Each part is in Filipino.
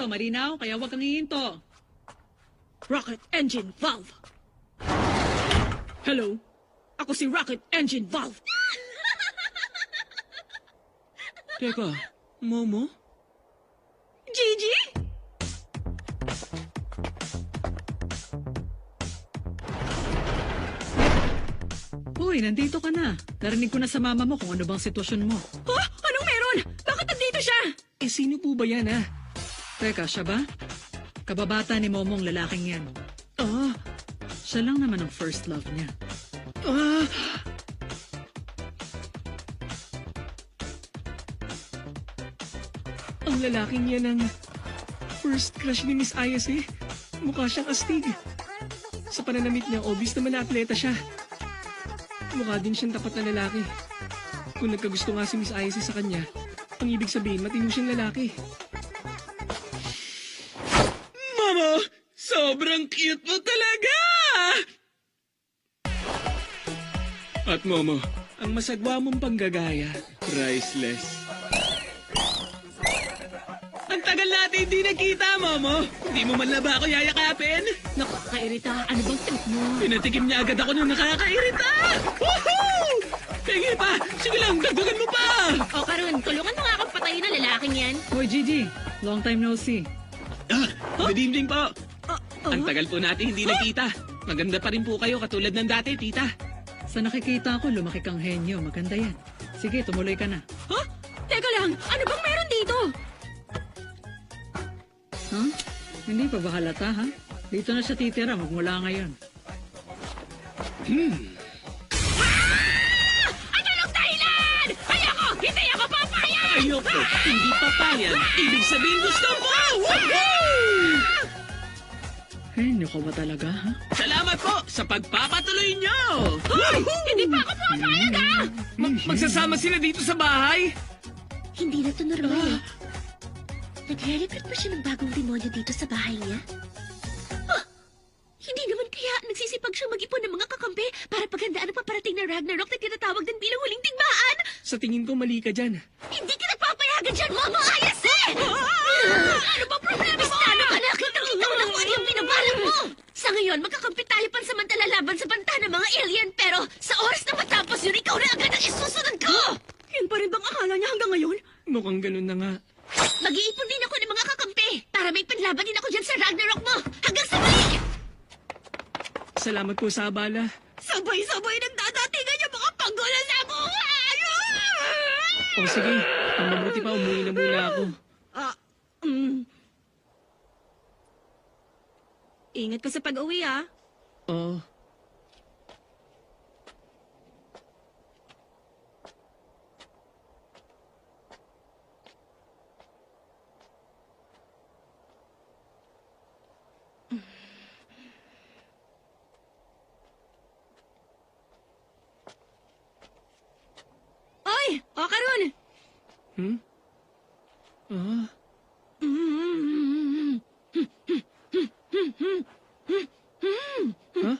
dito, marinaw, kaya huwag kang hihinto. Rocket Engine Valve. Hello, ako si Rocket Engine Valve. Teka, Momo? Gigi? Uy, nandito ka na. Narinig ko na sa mama mo kung ano bang sitwasyon mo. Oh, anong meron? Bakit nandito siya? Eh, sino po ba yan, ha? Teka, siya ba? Kababata ni Momong lalaking yan. Ah, Siya lang naman ang first love niya. ah! Ang lalaking yan ang first crush ni Miss Ayase. Mukha siyang astig. Sa pananamit niya, obvious naman na atleta siya. Mukha din siyang tapat na lalaki. Kung nagkagusto nga si Miss Ayase sa kanya, ang ibig sabihin, matino siyang lalaki. Mama! Sobrang cute mo talaga! At Momo, ang masagwa mong panggagaya, priceless. Ang tagal natin hindi nagkita, Momo. Hindi mo man ba ako yayakapin? Nakakairita. Ano bang trip mo? Pinatikim niya agad ako nung nakakairita! Woohoo! Pegi pa! Sige lang, dagdagan mo pa! O Karun, tulungan mo nga akong patayin na lalaking yan. Hoy, Gigi. Long time no see. Good evening po. Ang tagal po natin hindi nagkita. Maganda pa rin po kayo katulad ng dati, tita. Sa nakikita ko, lumaki kang henyo. Maganda yan. Sige, tumuloy ka na. Ha? Teka lang, ano bang meron dito? Huh? Hindi pa ba halata, ha? Dito na siya titira magmula ngayon. Ano lang dahilan? Ayoko! Hindi ako papayag! Ayoko, hindi papayag. Ibig sabihin gusto mo! Woohoo! Henyo ka ba talaga, ha? Salamat po sa pagpapatuloy niyo! Hoy! Hindi pa ako papayag, ha? Magsasama sila dito sa bahay? Hindi na to normal, eh. Nagre-recruit pa siya ng bagong demonyo dito sa bahay niya? Ah! Hindi naman kaya nagsisipag siyang mag-ipon ng mga kakampi para paghandaan ang paparating na Ragnarok na tinatawag din bilang huling tigmaan? Sa tingin ko mali ka dyan. Hindi ka nagpapayagan dyan, Mama Ayase! Ano ba problema mo? Ano ka na? Kitang-kita mo na kung ano yung binabalak mo! Sa ngayon, magkakampi tayo pansamantala laban sa banta ng mga alien, pero sa oras na matapos yun, ikaw na agad ang isusunod ko! Yan pa rin bang akala niya hanggang ngayon? Mukhang ganun na nga. Mag-iipon din ako ng mga kakampi para may panlaban din ako dyan sa Ragnarok mo! Hanggang sa muli! Salamat po sa abala. Sabay-sabay nagdadatingan yung mga panggulo sa buhay! O sige, ang mabuti pa umuwi na muna ako. Ingat ka sa pag-uwi, ah. Oo. Oy! O, Karun! Hmm? Ah? Ha?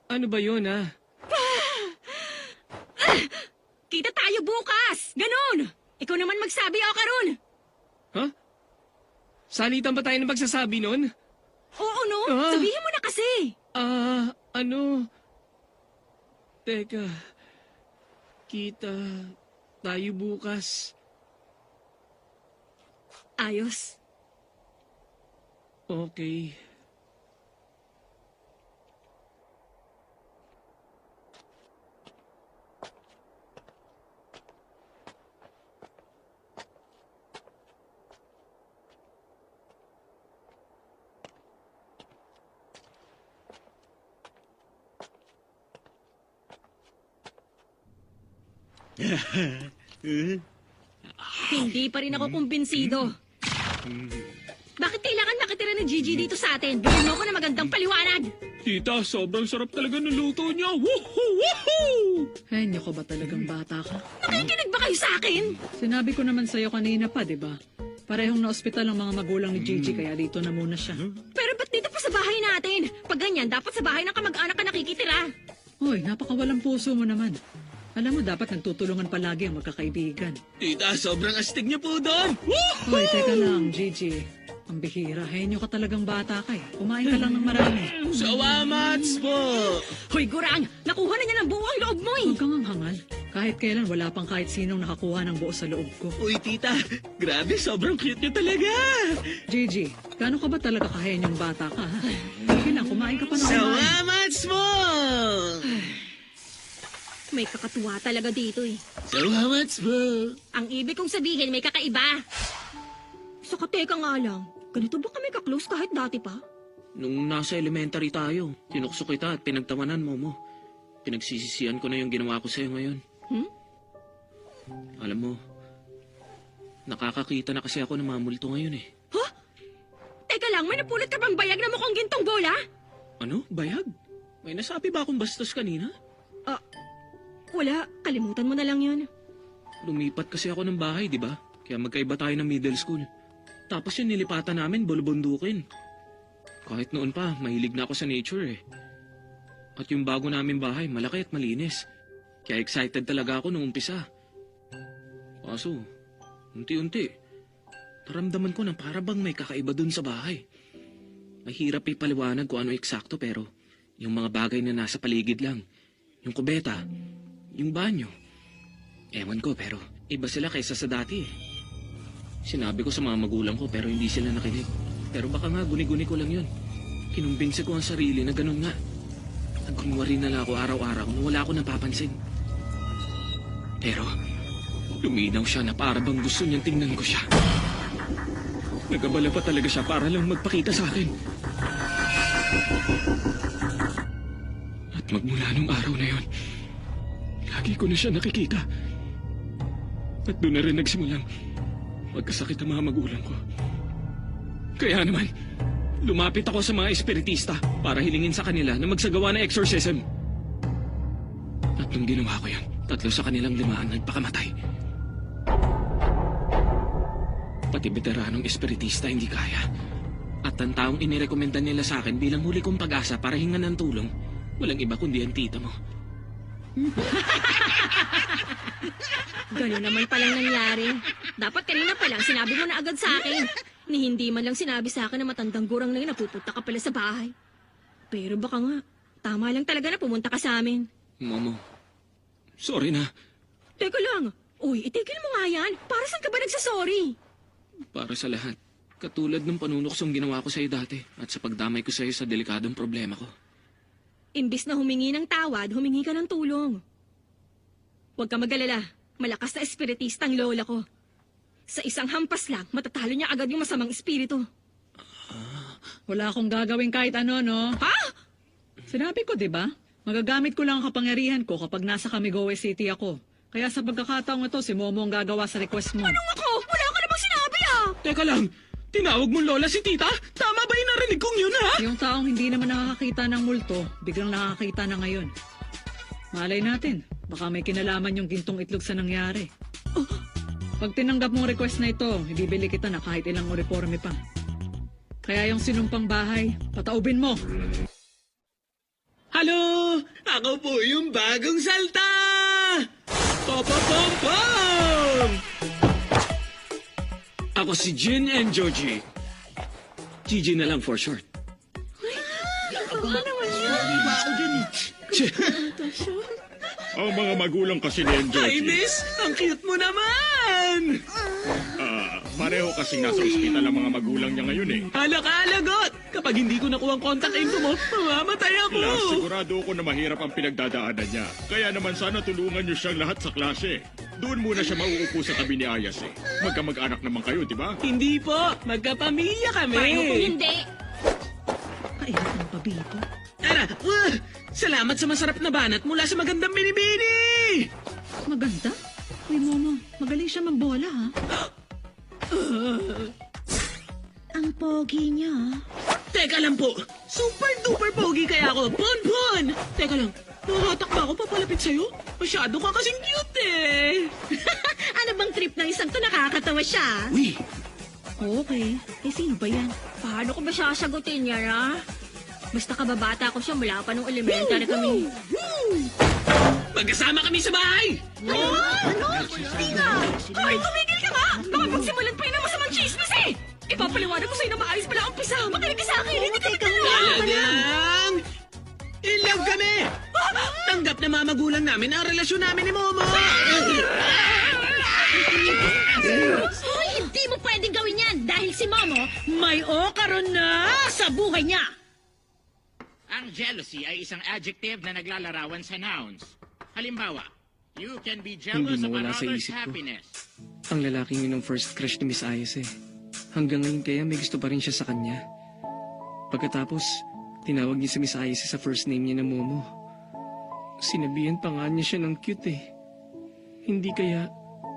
Ano ba yun, ha? Kita tayo bukas! Ganon! Ikaw naman magsabi, o, Karun! Ha? Salitan ba tayo ng magsasabi nun? Oo, no? Ah. Sabihin mo na kasi! Ano? Teka. Kita tayo bukas. Ayos. Okay. Hindi pa rin ako kumbinsido. Bakit kailangan nakitira ni Gigi dito sa atin? Bigyan mo ko na magandang paliwanag. Tita, sobrang sarap talaga ng luto niya. Woohoo! Woohoo! Henyo ka ba talagang bata ka? Nakikinig ba kayo sa akin? Sinabi ko naman sa'yo kanina pa, di ba? Parehong na-ospital ang mga magulang ni Gigi, kaya dito na muna siya. Pero ba't dito pa sa bahay natin? Pag ganyan, dapat sa bahay ng kamag-anak ka nakikitira. Hoy, napakawalang puso mo naman. Alam mo, dapat nagtutulungan palagi ang magkakaibigan. Tita, sobrang astig niyo po doon! Hoy, teka lang, Gigi. Ang bihira, henyo ka talagang bata ka eh. Kumain ka lang ng marami. Sawamats po! Hoy, Gurang! Nakuha na niya ng buo ang loob mo eh! Huwag kang ang hangal. Kahit kailan, wala pang kahit sinong nakakuha ng buo sa loob ko. Uy, tita, grabe, sobrang cute niyo talaga! Gigi, gaano ka ba talaga kahenyong bata ka, ha? Sige na, kumain ka pa ng kumain. Sawamats po! May kakatuwa talaga dito eh. Sawamats po! Ang ibig kong sabihin, may kakaiba. Saka teka nga lang, ganito ba kami ka-close kahit dati pa? Nung nasa elementary tayo, tinukso kita at pinagtawanan mo. Pinagsisisihan ko na yung ginawa ko sa'yo ngayon. Alam mo, nakakakita na kasi ako ng mga multo ngayon eh. Huh? Teka lang, may napulot ka bang bayag na mukhang gintong bola? Ano? Bayag? May nasabi ba akong bastos kanina? Wala, kalimutan mo na lang yun. Lumipat kasi ako ng bahay, di ba? Kaya magkaiba tayo ng middle school. Tapos yung nilipatan namin, bulubundukin. Kahit noon pa, mahilig na ako sa nature eh. At yung bago namin bahay, malaki at malinis. Kaya excited talaga ako nung umpisa. Kaso, unti-unti, naramdaman ko na para bang may kakaiba dun sa bahay. Mahirap ipaliwanag kung ano eksakto pero yung mga bagay na nasa paligid lang. Yung kubeta, yung banyo. Ewan ko pero iba sila kaysa sa dati eh. Sinabi ko sa mga magulang ko pero hindi sila nakinig. Pero baka nga guni-guni ko lang yun. Kinumbinsi ko ang sarili na ganun nga. Nagkunwari na lang ako araw-araw nung wala ako napapansin. Pero luminaw siya na para bang gusto niyang tingnan ko siya. Nagabala pa talaga siya para lang magpakita sa akin. At magmula nung araw na yon, lagi ko na siya nakikita. At doon na rin nagsimulang magkasakit ang mga magulang ko. Kaya naman, lumapit ako sa mga espiritista para hilingin sa kanila na magsagawa ng exorcism. At nung ginawa ko yun, 3 sa kanilang 5 ang nagpakamatay. Pati veteranong espiritista hindi kaya. At ang taong inirekomenda nila sa akin bilang huli kong pag-asa para hingan ng tulong, walang iba kundi ang tita mo. Gano'n naman palang nangyari. Dapat kanina pa lang sinabi mo na agad sa akin. Ni hindi man lang sinabi sa akin na matandang gurang na yun napupunta ka pala sa bahay. Pero baka nga, tama lang talaga na pumunta ka sa amin. Momo, sorry na. Teka lang. Uy, itigil mo nga yan. Para saan ka ba nagsasorry? Para sa lahat. Katulad ng panunuksong ginawa ko sa'yo dati at sa pagdamay ko sa'yo sa delikadong problema ko. Imbis na humingi ng tawad, humingi ka ng tulong. Huwag ka mag-alala. Malakas na espiritista ang lola ko. Sa isang hampas lang, matatalo niya agad yung masamang espiritu. Wala akong gagawin kahit ano, no? Ha? Sinabi ko, di ba? Magagamit ko lang ang kapangyarihan ko kapag nasa Kamigowe City ako. Kaya sa pagkakataong ito, si Momo ang gagawa sa request mo. Anong ako? Wala ka namang sinabi ah! Teka lang, tinawag mong lola si tita? Tama ba yung narinig kong yun, ha? Yung taong hindi naman nakakakita ng multo, biglang nakakakita na ngayon. Malay natin, baka may kinalaman yung gintong itlog sa nangyari. Pag tinanggap mong request na ito, ibibili kita na kahit ilang uniforme pa. Kaya yung sinumpang bahay, pataubin mo. Halo! Ako po yung bagong salta! Pom-pom-pom-pom! Ako si Jin and Joji. Gigi na lang for short. Ang mga magulang kasi ni Hi, Joji, miss! Ang cute mo naman! pareho kasing nasa ospital ang mga magulang niya ngayon eh. Alak-alagot! Kapag hindi ko nakuha ang contact info mo, mamamatay ako! Kaya sigurado ko na mahirap ang pinagdadaanan niya. Kaya naman sana tulungan niyo siyang lahat sa klase. Doon muna siya mauupo sa tabi ni Ayas eh. Magkamag-anak naman kayo, di ba? Hindi po! Magkapamilya kami! Paano kung hindi? Kainit ng pabito. Tara! Salamat sa masarap na banat mula sa magandang binibini! Maganda? Uy, Momo, magaling siya magbola, ha? Ang pogi niya, ha? Teka lang po! Super duper pogi kaya ako! Pon-pon! Teka lang, nakahatak ba ako papalapit sa'yo? Masyado ka kasing cute eh! Ano bang trip ng isang to nakakatawa siya? Uy! Okay. Eh, sino ba yan? Paano ko ba sasagutin niya, ha? Basta kababata ko siya mula pa nung elementary kami. Magkasama kami sa bahay! Ano? Hindi nga! Ay, tumigil ka nga! Baka magsimulan pa yun ang masamang chismis eh! Ipapaliwanag ko sa'yo na maayos pala ang pisa. Makinig ka sa akin, hindi ka Talagang! In love kami! Tanggap na mga magulang namin ang relasyon namin ni Momo! Hoy, hindi mo pwedeng gawin yan dahil si Momo may okaron na sa buhay niya. Ang jealousy ay isang adjective na naglalarawan sa nouns. Halimbawa, you can be jealous Hindi of mawala sa another's isip ko. happiness. Ang lalaking yun ang first crush ni Miss Ayas eh. Hanggang ngayon kaya may gusto pa rin siya sa kanya. Pagkatapos, tinawag niya si Miss Ayas sa first name niya na Momo. Sinabihan pa nga niya siya ng cute eh. Hindi kaya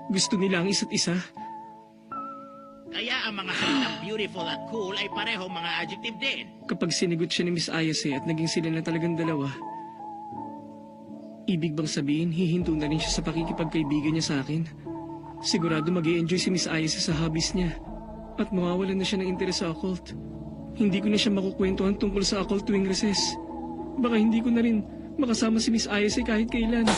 gusto nila ang isa't isa. Kaya ang mga salitang beautiful at cool ay parehong mga adjective din. Kapag sinigot siya ni Miss Ayas at naging sila na talagang dalawa, ibig bang sabihin hihinto na rin siya sa pakikipagkaibigan niya sa akin? Sigurado mag-i-enjoy si Miss Ayas sa hobbies niya at mawawalan na siya ng interes sa occult. Hindi ko na siya makukwentuhan tungkol sa occult tuwing recess. Baka hindi ko na rin makasama si Miss Ayas kahit kailan.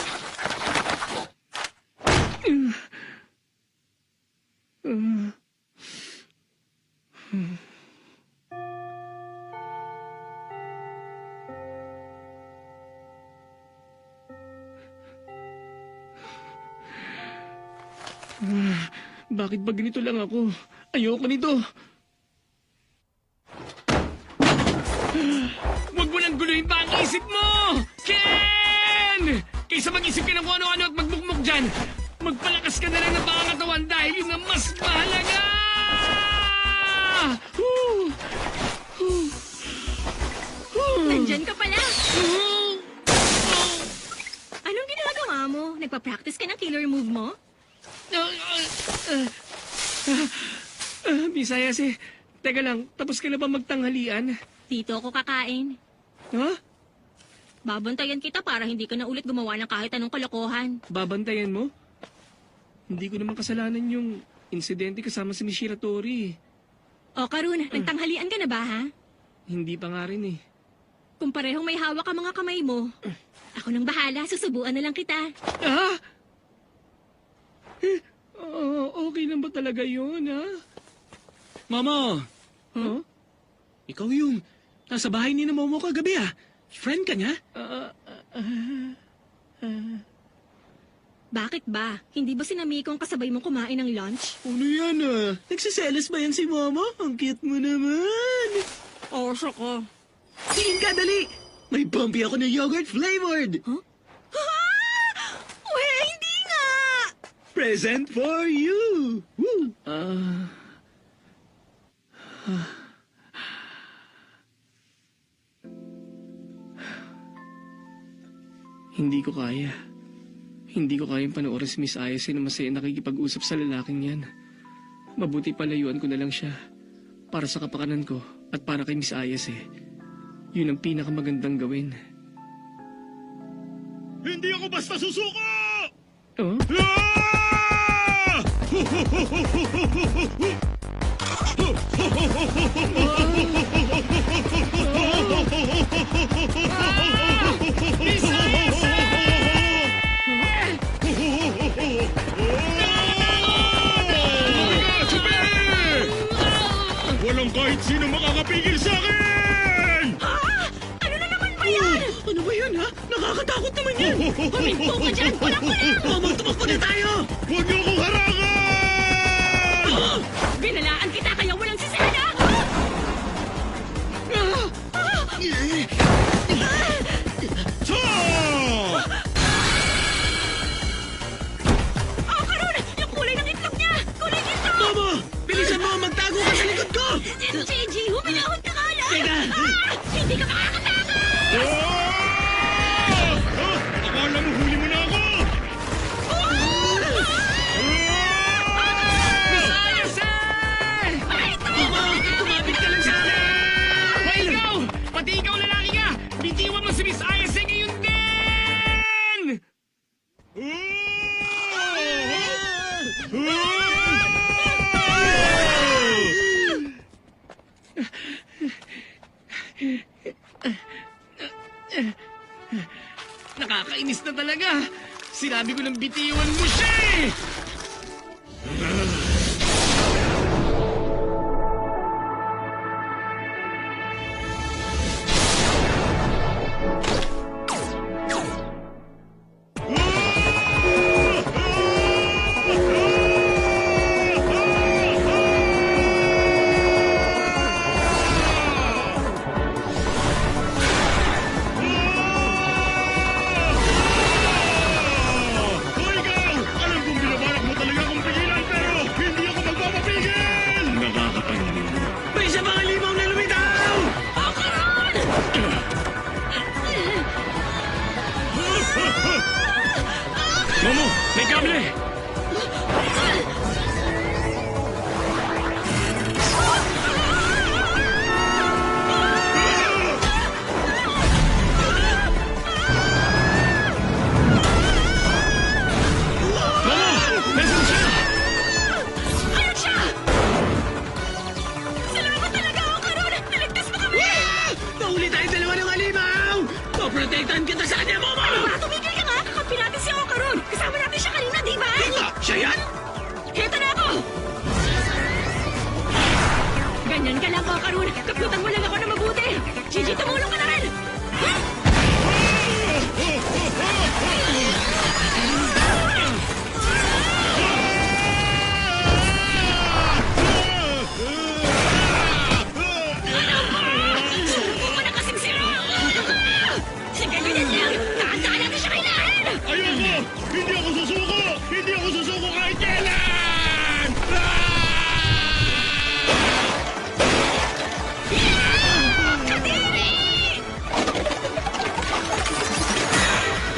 Bakit ba ganito lang ako? Ayoko nito. Huwag mo nang guluhin pa ang isip mo! Ken! Kaysa mag-isip ka ng kung ano-ano at magmukmuk dyan, magpalakas ka na lang ng pangangatawan dahil yun ang mas mahalaga! Nandyan ka pala. Anong ginagawa mo? Nagpa-practice ka ng killer move mo? Bisaya si... Teka lang, tapos ka na ba magtanghalian? Dito ako kakain. Ha? Babantayan kita para hindi ka na ulit gumawa ng kahit anong kalokohan. Babantayan mo? Hindi ko naman kasalanan yung insidente kasama si Miss Shiratori. O Karun, nagtanghalian ka na ba ha? Hindi pa nga rin eh. Kung parehong may hawak ka mga kamay mo, ako nang bahala, susubuan na lang kita. Ah! Okay lang ba talaga yun, ha? Momo! Huh? Ikaw yung nasa bahay ni na Momo kagabi ah. Friend ka niya? Bakit ba? Hindi ba sinamikong kasabay mong kumain ng lunch? Ano yan ah? Nagsiselos ba yan si Momo? Ang cute mo naman. Orso ko. Tingin ka, dali! May bumpy ako na yogurt flavored! Weh, hindi nga! Present for you! Woo! Hindi ko kaya. Hindi ko kayang panoorin si Miss Ayase na masaya nakikipag-usap sa lalaking yan. Mabuti palayuan ko na lang siya. Para sa kapakanan ko at para kay Miss Ayase. Yun ang pinakamagandang gawin. Hindi ako basta susuko! Oh? Ah! Miss Ayase! Walang kahit sino makakapigil sa akin! Ano na naman ba yan? Ano ba yan ha? Nakakatakot naman yan! Huminto ka dyan! Kulang-kulang! Momo, tumakbo na tayo! Huwag niyo akong harangan! Binalaan kita kaya walang sisena! Cha! Oh, Karun! Yung kulay ng itlog niya! Kulay nito! Momo! Bilisan mo! Magtago ka sa likod ko! JG, huminahon ka nga lang! Teka! Hindi ka makakatakot! Akala mo huli mo na ako! Miss Ayase! Momo! Tumapit ka lang sa akin! Hoy, ikaw! Pati ikaw lalaki ka! Bitiwan mo si Miss Ayase ngayon din! Sinasabi ko ng bitiwan mo siya eh! Hoy, ikaw! Alam kong binabalak mo talaga akong pigilan, pero hindi ako magpapapigil! Nakakapaninin mo. May isa pang halimaw na lumitaw! Momo, may kable! Momo, nasaan siya? Ayun siya! Salamat talaga ako, Karon! Naligtas mo kami! Nahuli tayong dalawa ng halimaw! Poprotektahan kita sa kanya, Momo! Tumigil ka nga! Kakampi natin si Karon! Kasama natin siya kanina, di ba? Siya yan? Heto na ako! Ganyan ka lang, Karon! Kaputan mo lang ako na mabuti! Gigi, tumulong ka na rin! Suko mo na kasing sila! Sige, ganyan lang! Tahan natin siya kailangan! Ayoko! Hindi ako susuko! Hindi ako susuko kahit kailan! Kadiri!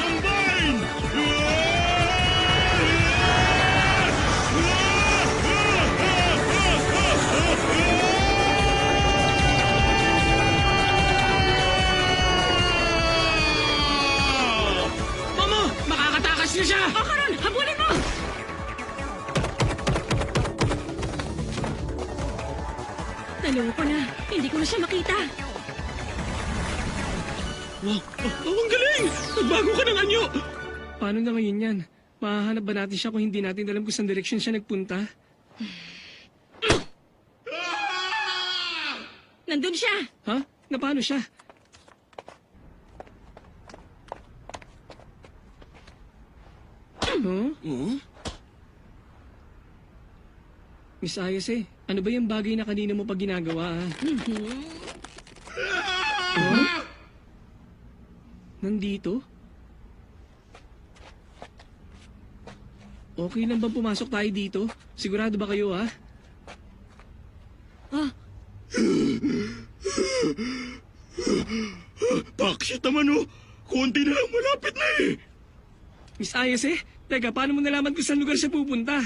Combine! Momo, makakatakas na siya! Karon, habulin mo! Naloko na. Hindi ko na siya makita. Wow, ang galing! Nagbago ka ng anyo! Paano na ngayon yan? Mahahanap ba natin siya kung hindi natin alam kung saan direksyon siya nagpunta? Nandun siya. Ha? Na paano siya? Huh? Miss Ayase, ano ba yung bagay na kanina mo pa ginagawa? Huh? Nandito? Okay lang bang pumasok tayo dito? Sigurado ba kayo, ha? Bakit naman oh? Konti na lang malapit na eh! Miss Ayase, teka, paano mo nalaman kung saan lugar siya pupunta?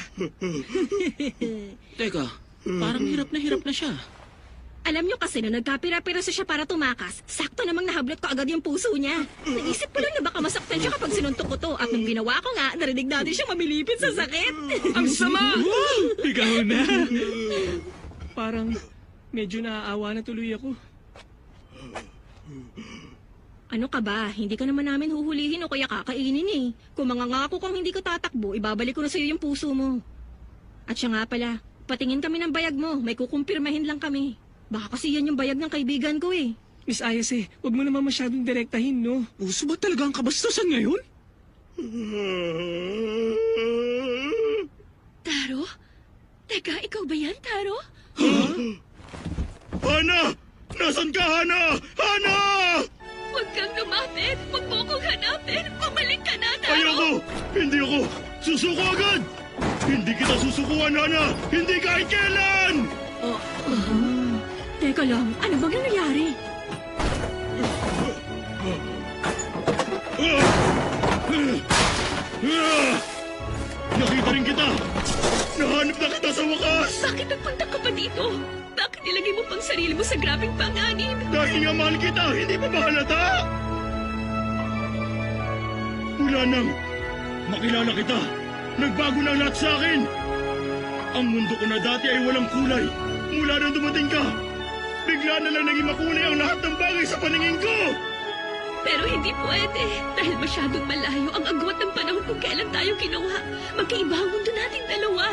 Teka, parang hirap na siya. Alam niyo kasi na nagkapira-piraso siya para tumakas, sakto namang nahablot ko agad yung puso niya. Naisip ko lang na baka masaktan siya kapag sinuntok ko to. At nung ginawa ko nga, narinig natin siyang mamilipit sa sakit. Ang sama! Ikaw na! Parang medyo naaawa na tuloy ako. Ano ka ba? Hindi ka naman namin huhulihin o kaya kakainin eh. Kung mangangako kang hindi ko tatakbo, ibabalik ko na sa'yo yung puso mo. At siya nga pala, patingin kami ng bayag mo. May kukumpirmahin lang kami. Baka kasi yan yung bayag ng kaibigan ko eh. Miss Ayase, huwag mo naman masyadong direktahin, no? Uso ba talaga ang kabastusan ngayon? Taro? Teka, ikaw ba yan, Taro? Hana! Nasaan ka, Hana? Hana! Huwag kang lumapit! Huwag mo akong hanapin! Bumalik ka na, Taro! Ayoko! Hindi ako! Susuko agad! Hindi kita susukuan, Hana! Hindi kahit kailan! Teka lang, ano bang nangyayari? Nakita rin kita! Nahanap na kita sa wakas! Bakit nagpunta ka pa dito? Bakit nilagay mo pang sarili mo sa grabing panganib? Dahil nga mahal kita, hindi pa ba halata? Mula nang makilala kita, nagbago na ang lahat sa akin. Ang mundo ko na dati ay walang kulay. Mula nang dumating ka, bigla na lang naging makulay ang lahat ng bagay sa paningin ko. Pero hindi pwede. Dahil masyadong malayo ang agwat ng panahon kung kailan tayo kinuha. Magkaiba ang mundo nating dalawa.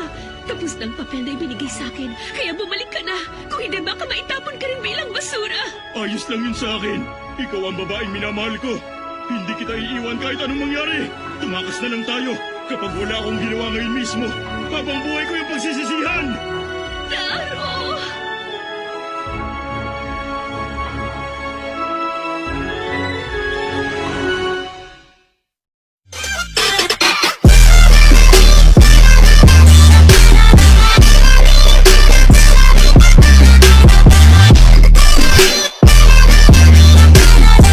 Tapos ng papel na ibinigay sa akin. Kaya bumalik ka na. Kung hindi, baka maitapon ka rin bilang basura. Ayos lang yun sa akin. Ikaw ang babaeng minamahal ko. Hindi kita iiwan kahit anong mangyari. Tumakas na lang tayo. Kapag wala akong ginawa ngayon mismo, habang buhay ko yung pagsisisihan. Taro!